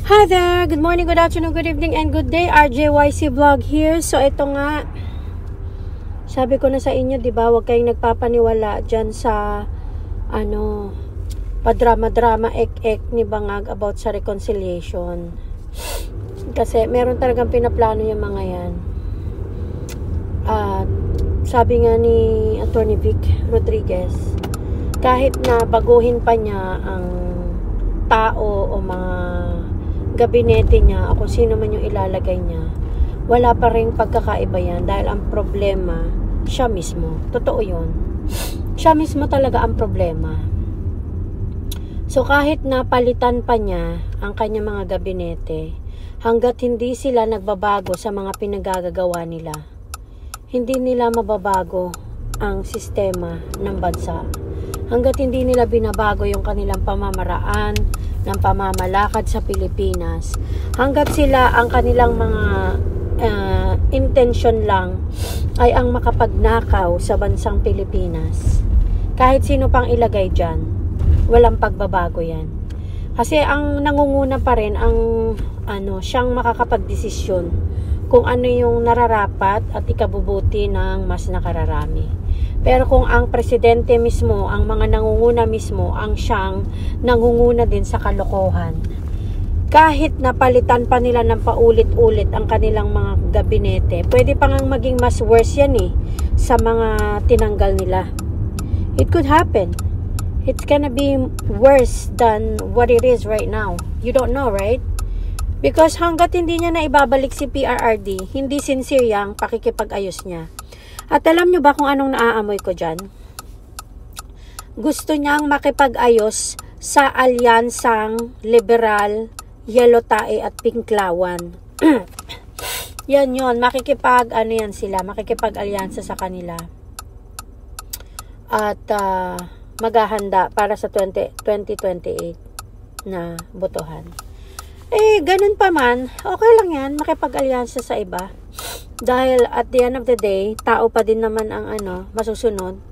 Hi there! Good morning, good afternoon, good evening, and good day. RJYC Vlog here. So, ito nga. Sabi ko na sa inyo, di ba? Huwag kayong nagpapaniwala dyan sa, padrama-drama, ek-ek ni Bangag about sa reconciliation. Kasi, meron talagang pinaplano yung mga yan. At, sabi nga ni Attorney Vic Rodriguez, kahit na baguhin pa niya ang tao o mga gabinete niya o kung sino man yung ilalagay niya, wala pa rin pagkakaiba yan dahil ang problema siya mismo. Totoo yun. Siya mismo talaga ang problema. So kahit napalitan pa niya ang kanya mga gabinete, hanggat hindi sila nagbabago sa mga pinagagagawa nila, hindi nila mababago ang sistema ng bansa. Hanggat hindi nila binabago yung kanilang pamamaraan ng pamamalakad sa Pilipinas, hanggat sila ang kanilang mga intention lang ay ang makapagnakaw sa bansang Pilipinas, kahit sino pang ilagay dyan, walang pagbabago yan. Kasi ang nangunguna pa rin ang siyang makakapagdesisyon kung ano yung nararapat at ikabubuti ng mas nakararami. Pero kung ang presidente mismo, ang mga nangunguna mismo, ang siyang nangunguna din sa kalokohan, kahit napalitan pa nila ng paulit-ulit ang kanilang mga gabinete, pwede pa ngang maging mas worse yan sa mga tinanggal nila. It could happen. It's gonna be worse than what it is right now. You don't know, right? Because hanggat hindi niya na ibabalik si PRRD, hindi sincere yang pakikipag-ayos niya. At alam nyo ba kung anong naaamoy ko dyan? Gusto niyang makipag-ayos sa alyansang liberal, yellow tae at pinklawan. Yan yun, yan sila, makikipag-alyansa sa kanila. At maghahanda para sa 2028 na botohan. Ganun pa man, okay lang yan, makipag-alyansa sa iba. Dahil at the end of the day, tao pa din naman ang masusunod.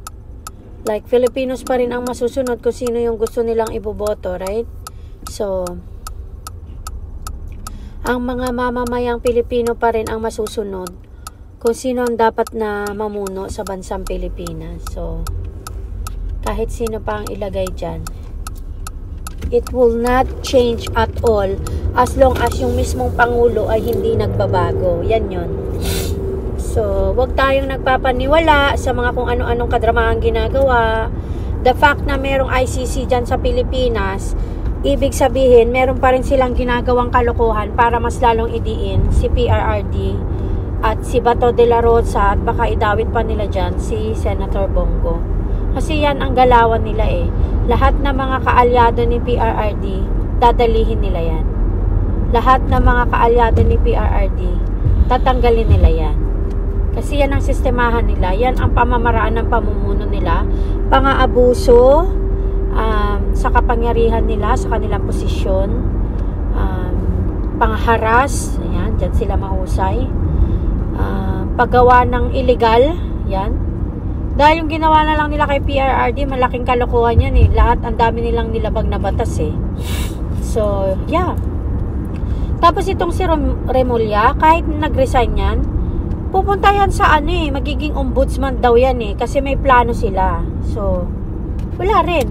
Like, Filipinos pa rin ang masusunod kung sino yung gusto nilang iboboto, right? So, ang mga mamamayang Pilipino pa rin ang masusunod kung sino ang dapat na mamuno sa bansang Pilipinas. So, kahit sino pa ang ilagay dyan, it will not change at all as long as yung mismong Pangulo ay hindi nagbabago. Yan yun. So, wag tayong nagpapaniwala sa mga kung ano-anong kadramahan ginagawa. The fact na merong ICC dyan sa Pilipinas, ibig sabihin, meron pa rin silang ginagawang kalokohan para mas lalong idiin si PRRD at si Bato de la Rosa at baka idawit pa nila dyan si Senator Bongo. Kasi yan ang galawan nila Lahat ng mga kaalyado ni PRRD, dadalihin nila yan. Lahat ng mga kaalyado ni PRRD, tatanggalin nila yan. Kasi yan ang sistemahan nila. Yan ang pamamaraan ng pamumuno nila. Pang-aabuso sa kapangyarihan nila, sa kanilang posisyon. Pang-haras, yan, dyan sila mahusay. Paggawa ng illegal, yan. Dahil yung ginawa na lang nila kay PRRD, malaking kalokohan yan Lahat, ang dami nilang nilabag na batas So, yeah. Tapos itong si Remulla, kahit nag-resign yan, pupunta yan sa magiging ombudsman daw yan kasi may plano sila. So, wala rin.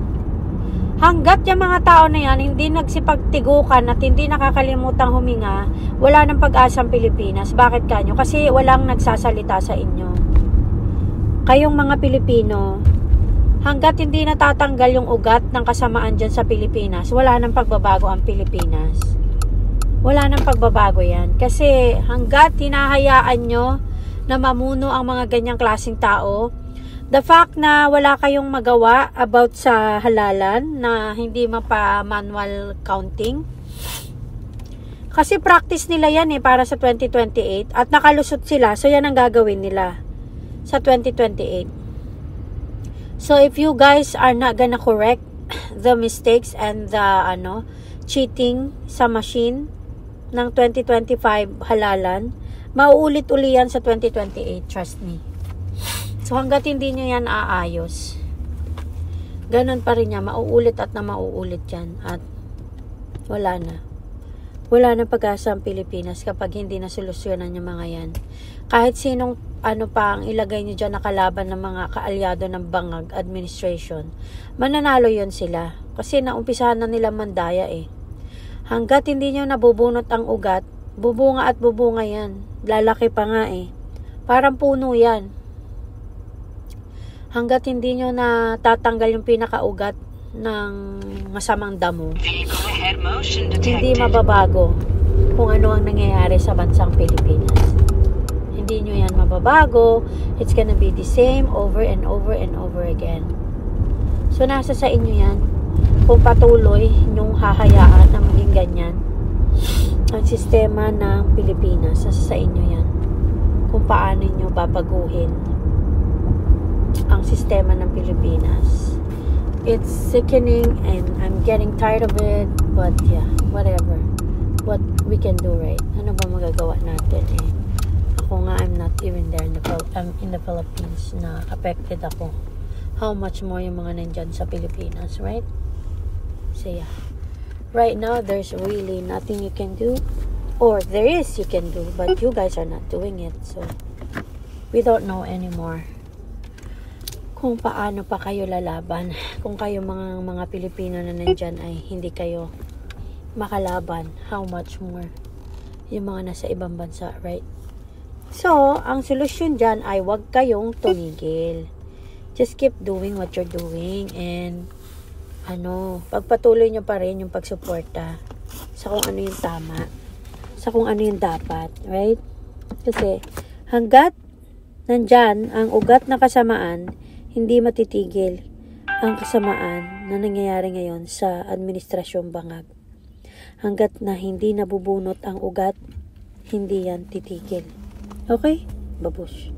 Hanggat yung mga tao na yan hindi nagsipagtigukan at hindi nakakalimutang huminga, wala nang pag-asang Pilipinas. Bakit kanyo? Kasi walang nagsasalita sa inyo. Kayong mga Pilipino, hanggat hindi natatanggal yung ugat ng kasamaan dyan sa Pilipinas, wala nang pagbabago ang Pilipinas. Wala nang pagbabago yan. Kasi hanggat hinahayaan nyo na mamuno ang mga ganyang klaseng tao, the fact na wala kayong magawa about sa halalan, na hindi mapa-manual counting, kasi practice nila yan para sa 2028 at nakalusot sila, so yan ang gagawin nila sa 2028. So if you guys are not gonna correct the mistakes and the cheating sa machine ng 2025 halalan, mauulit-uli yan sa 2028, trust me. So hanggat hindi nyo yan aayos, ganun pa rin yan, mauulit at na mauulit yan at wala na. wala na pag-asa ang Pilipinas kapag hindi na solusyonan yung mga yan. Kahit sinong ano pa ang ilagay nyo dyan na kalaban ng mga kaalyado ng Bangag administration, mananalo yon sila. Kasi naumpisahan na nila mandaya eh. Hanggat hindi nyo nabubunot ang ugat, bubunga at bubunga yan. Lalaki pa nga eh. Parang puno yan. Hanggat hindi nyo natatanggal yung pinakaugat ng masamang damo, hindi mababago kung ano ang nangyayari sa bansang Pilipinas. Hindi nyo yan mababago. It's gonna be the same over and over and over again. So nasa sa inyo yan kung patuloy nyong hahayaan na maging ganyan ang sistema ng Pilipinas. Nasa sa inyo yan kung paano nyo babaguhin ang sistema ng Pilipinas. It's sickening and I'm getting tired of it, but yeah, whatever. What we can do, right? Ano ba magagawa natin eh? Ako nga, I'm not even there I'm in the Philippines na affected ako. How much more yung mga nandyan sa Pilipinas, right? So yeah. Right now, there's really nothing you can do. Or there is you can do, but you guys are not doing it. So, we don't know anymore kung paano pa kayo lalaban. Kung kayo mga Pilipino na nandyan ay hindi kayo makalaban, how much more yung mga nasa ibang bansa, right? So, ang solusyon dyan ay wag kayong tumigil. Just keep doing what you're doing and pagpatuloy nyo pa rin yung pagsuporta sa kung ano yung tama, sa kung ano yung dapat, right? Kasi hanggat nandyan ang ugat na kasamaan, hindi matitigil ang kasamaan na nangyayari ngayon sa Administrasyong Bangag. Hanggat na hindi nabubunot ang ugat, hindi yan titigil. Okay? Babush.